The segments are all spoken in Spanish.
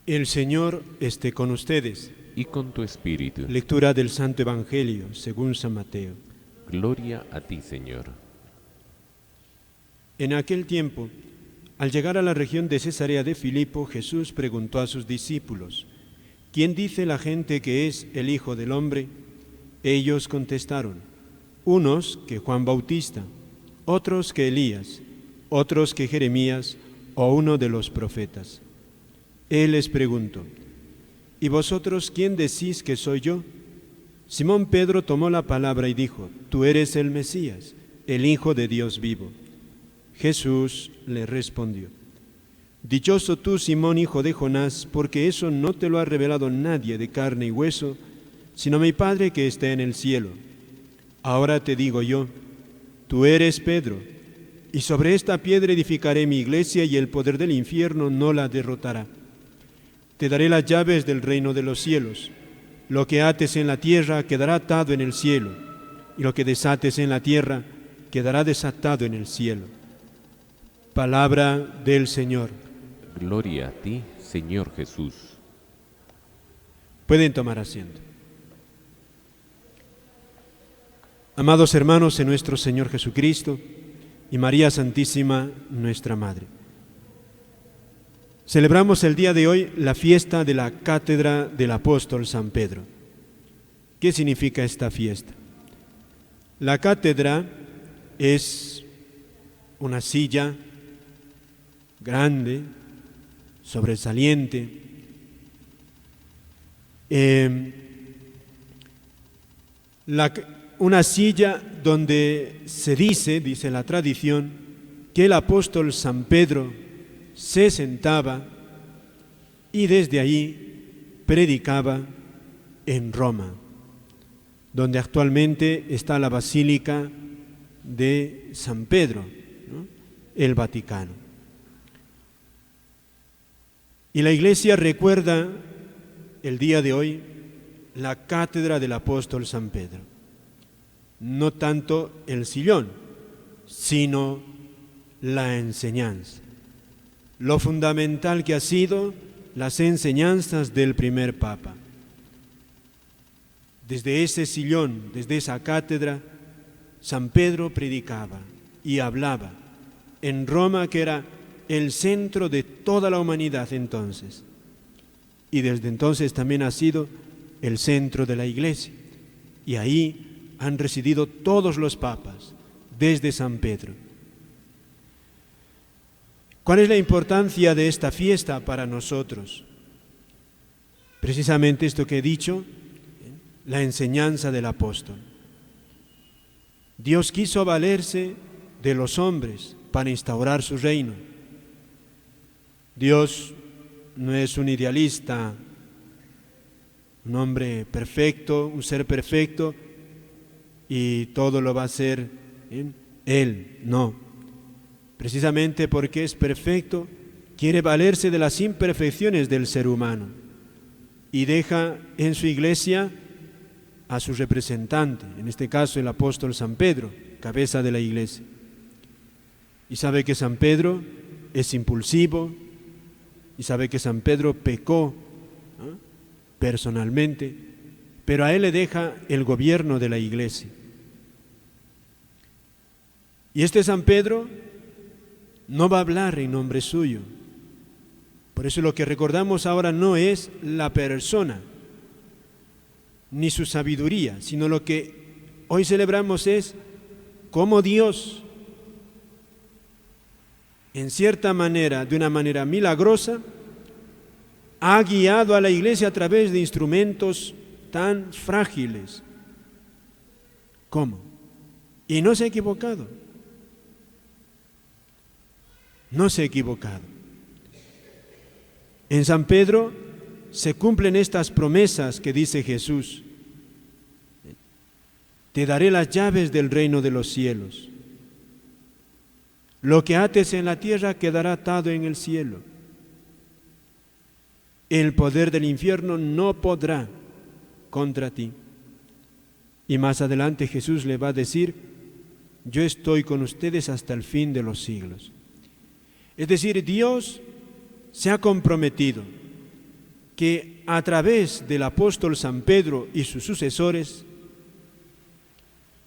El Señor esté con ustedes. Y con tu espíritu. Lectura del Santo Evangelio según San Mateo. Gloria a ti, Señor. En aquel tiempo, al llegar a la región de Cesarea de Filipo, Jesús preguntó a sus discípulos: ¿Quién dice la gente que es el Hijo del Hombre? Ellos contestaron: unos que Juan Bautista, otros que Elías, otros que Jeremías o uno de los profetas. Él les preguntó: ¿y vosotros quién decís que soy yo? Simón Pedro tomó la palabra y dijo: Tú eres el Mesías, el Hijo de Dios vivo. Jesús le respondió: Dichoso tú, Simón, hijo de Jonás, porque eso no te lo ha revelado nadie de carne y hueso, sino mi Padre que está en el cielo. Ahora te digo yo, tú eres Pedro, y sobre esta piedra edificaré mi iglesia, y el poder del infierno no la derrotará. Te daré las llaves del reino de los cielos. Lo que ates en la tierra quedará atado en el cielo, y lo que desates en la tierra quedará desatado en el cielo. Palabra del Señor. Gloria a ti, Señor Jesús. Pueden tomar asiento. Amados hermanos en nuestro Señor Jesucristo y María Santísima, nuestra Madre, celebramos el día de hoy la fiesta de la cátedra del apóstol San Pedro. ¿Qué significa esta fiesta? La cátedra es una silla grande, sobresaliente, una silla donde se dice la tradición, que el apóstol San Pedro se sentaba y desde ahí predicaba en Roma, donde actualmente está la Basílica de San Pedro, ¿no? El Vaticano. Y la Iglesia recuerda el día de hoy la cátedra del apóstol San Pedro. No tanto el sillón, sino la enseñanza. Lo fundamental que ha sido las enseñanzas del primer Papa. Desde ese sillón, desde esa cátedra, San Pedro predicaba y hablaba en Roma, que era el centro de toda la humanidad entonces. Y desde entonces también ha sido el centro de la Iglesia. Y ahí han residido todos los papas, desde San Pedro. ¿Cuál es la importancia de esta fiesta para nosotros? Precisamente esto que he dicho, la enseñanza del apóstol. Dios quiso valerse de los hombres para instaurar su reino. Dios no es un idealista, un hombre perfecto, un ser perfecto, y todo lo va a hacer Él, no. Precisamente porque es perfecto, quiere valerse de las imperfecciones del ser humano y deja en su iglesia a su representante, en este caso el apóstol San Pedro, cabeza de la iglesia. Y sabe que San Pedro es impulsivo, y sabe que San Pedro pecó, ¿no?, personalmente, pero a él le deja el gobierno de la iglesia. Y este San Pedro no va a hablar en nombre suyo. Por eso lo que recordamos ahora no es la persona ni su sabiduría, sino lo que hoy celebramos es cómo Dios, en cierta manera, de una manera milagrosa, ha guiado a la iglesia a través de instrumentos tan frágiles. ¿Cómo? Y no se ha equivocado. No se ha equivocado. En San Pedro se cumplen estas promesas que dice Jesús: te daré las llaves del reino de los cielos. Lo que ates en la tierra quedará atado en el cielo. El poder del infierno no podrá contra ti. Y más adelante Jesús le va a decir: yo estoy con ustedes hasta el fin de los siglos. Es decir, Dios se ha comprometido que a través del apóstol San Pedro y sus sucesores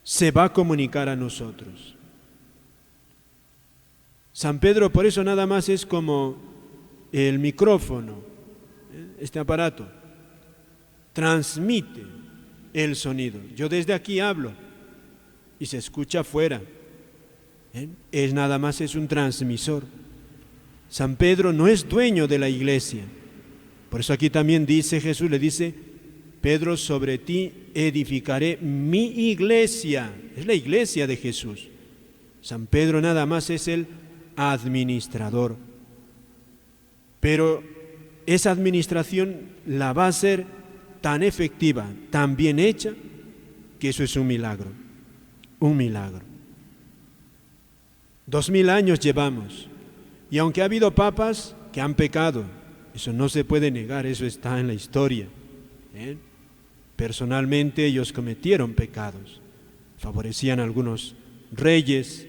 se va a comunicar a nosotros. San Pedro por eso nada más es como el micrófono, este aparato, transmite el sonido. Yo desde aquí hablo y se escucha afuera. Es nada más, es un transmisor. San Pedro no es dueño de la iglesia. Por eso aquí también dice Jesús, le dice, Pedro, sobre ti edificaré mi iglesia. Es la iglesia de Jesús. San Pedro nada más es el administrador. Pero esa administración la va a ser tan efectiva, tan bien hecha, que eso es un milagro. Un milagro. 2000 años llevamos. Y aunque ha habido papas que han pecado, eso no se puede negar, eso está en la historia. Personalmente ellos cometieron pecados, favorecían a algunos reyes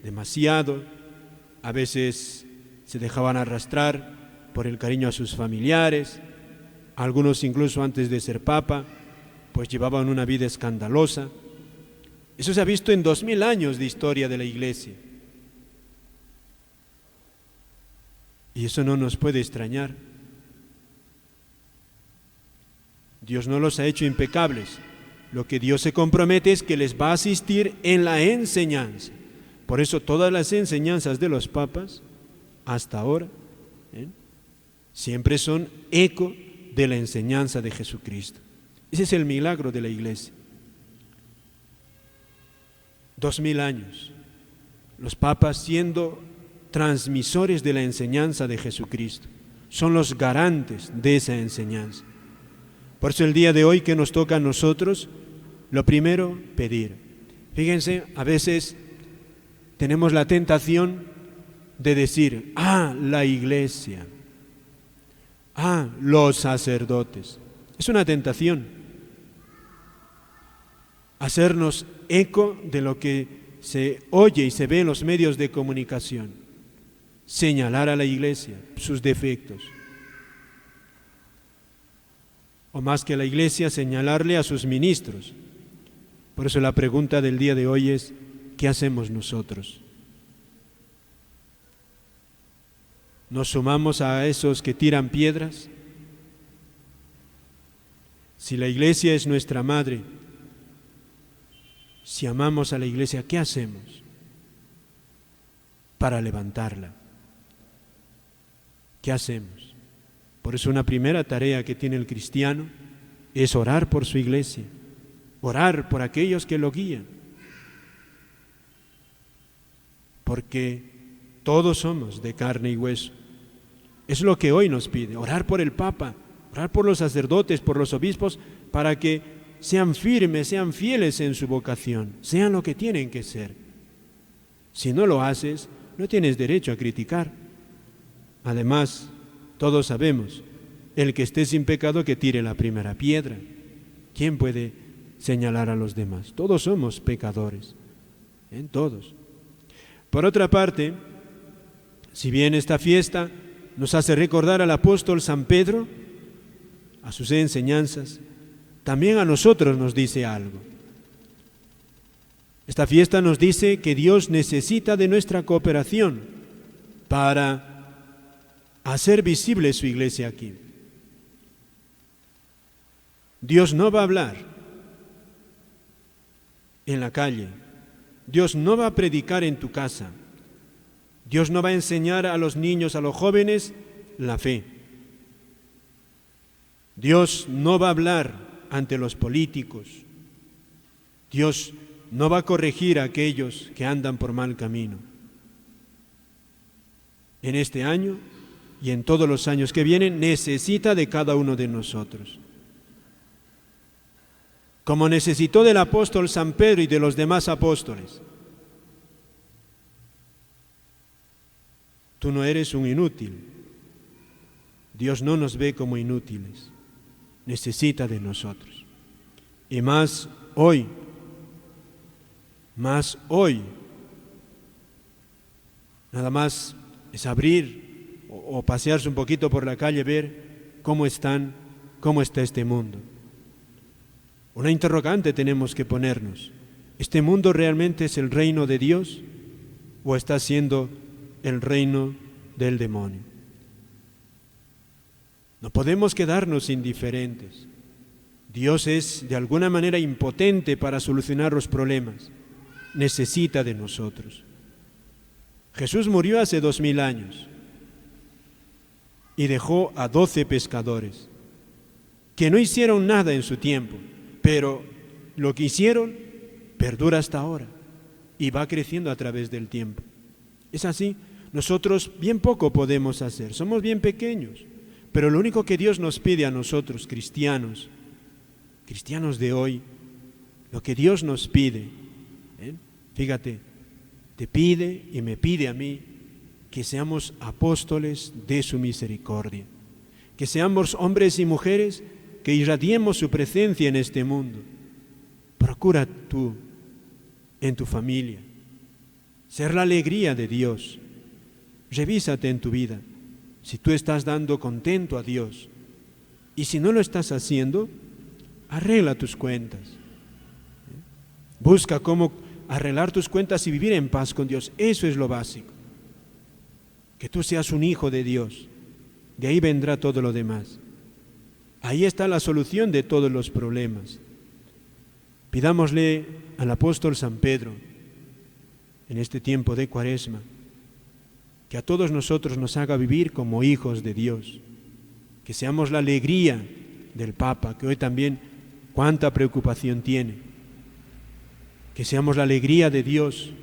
demasiado, a veces se dejaban arrastrar por el cariño a sus familiares, algunos incluso antes de ser papa, pues llevaban una vida escandalosa. Eso se ha visto en 2000 años de historia de la Iglesia. Y eso no nos puede extrañar. Dios no los ha hecho impecables. Lo que Dios se compromete es que les va a asistir en la enseñanza. Por eso todas las enseñanzas de los papas, hasta ahora, siempre son eco de la enseñanza de Jesucristo. Ese es el milagro de la Iglesia. 2000 años, los papas siendo transmisores de la enseñanza de Jesucristo, son los garantes de esa enseñanza. Por eso el día de hoy que nos toca a nosotros, lo primero, pedir. Fíjense, a veces tenemos la tentación de decir, la Iglesia, los sacerdotes. Es una tentación hacernos eco de lo que se oye y se ve en los medios de comunicación, señalar a la Iglesia, sus defectos. O más que a la Iglesia, señalarle a sus ministros. Por eso la pregunta del día de hoy es, ¿qué hacemos nosotros? ¿Nos sumamos a esos que tiran piedras? Si la Iglesia es nuestra madre, si amamos a la Iglesia, ¿qué hacemos para levantarla? ¿Qué hacemos? Por eso una primera tarea que tiene el cristiano es orar por su Iglesia, orar por aquellos que lo guían, porque todos somos de carne y hueso. Es lo que hoy nos pide, orar por el Papa, orar por los sacerdotes, por los obispos, para que sean firmes, sean fieles en su vocación, sean lo que tienen que ser. Si no lo haces, no tienes derecho a criticar. Además, todos sabemos, el que esté sin pecado que tire la primera piedra. ¿Quién puede señalar a los demás? Todos somos pecadores, todos. Por otra parte, si bien esta fiesta nos hace recordar al apóstol San Pedro, a sus enseñanzas, también a nosotros nos dice algo. Esta fiesta nos dice que Dios necesita de nuestra cooperación para hacer visible su Iglesia aquí. Dios no va a hablar en la calle, Dios no va a predicar en tu casa, Dios no va a enseñar a los niños, a los jóvenes, la fe. Dios no va a hablar ante los políticos. Dios no va a corregir a aquellos que andan por mal camino. En este año y en todos los años que vienen, necesita de cada uno de nosotros. Como necesitó del apóstol San Pedro y de los demás apóstoles. Tú no eres un inútil. Dios no nos ve como inútiles. Necesita de nosotros. Y más hoy, nada más es abrir o pasearse un poquito por la calle, ver cómo está este mundo. Una interrogante tenemos que ponernos. ¿Este mundo realmente es el reino de Dios o está siendo el reino del demonio? No podemos quedarnos indiferentes. Dios es de alguna manera impotente para solucionar los problemas. Necesita de nosotros. Jesús murió hace 2000 años y dejó a 12 pescadores que no hicieron nada en su tiempo, pero lo que hicieron perdura hasta ahora y va creciendo a través del tiempo. Es así, nosotros bien poco podemos hacer, somos bien pequeños, pero lo único que Dios nos pide a nosotros, cristianos de hoy, lo que Dios nos pide, fíjate, te pide y me pide a mí que seamos apóstoles de su misericordia, que seamos hombres y mujeres que irradiemos su presencia en este mundo. Procura tú, en tu familia, ser la alegría de Dios. Revísate en tu vida, si tú estás dando contento a Dios, y si no lo estás haciendo, arregla tus cuentas. Busca cómo arreglar tus cuentas y vivir en paz con Dios. Eso es lo básico. Que tú seas un hijo de Dios. De ahí vendrá todo lo demás. Ahí está la solución de todos los problemas. Pidámosle al apóstol San Pedro, en este tiempo de Cuaresma, que a todos nosotros nos haga vivir como hijos de Dios, que seamos la alegría del Papa, que hoy también cuánta preocupación tiene, que seamos la alegría de Dios,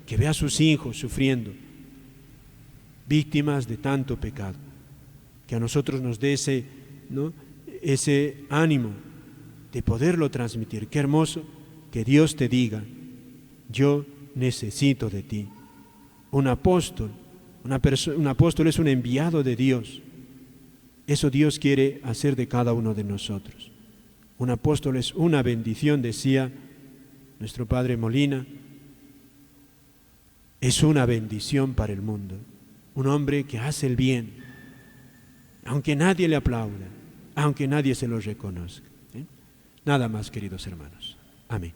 que vea a sus hijos sufriendo, víctimas de tanto pecado, que a nosotros nos dé ese ánimo de poderlo transmitir. Qué hermoso que Dios te diga, yo necesito de ti. Un apóstol es un enviado de Dios. Eso Dios quiere hacer de cada uno de nosotros. Un apóstol es una bendición, decía nuestro padre Molina, es una bendición para el mundo. Un hombre que hace el bien, aunque nadie le aplauda, aunque nadie se lo reconozca. Nada más, queridos hermanos. Amén.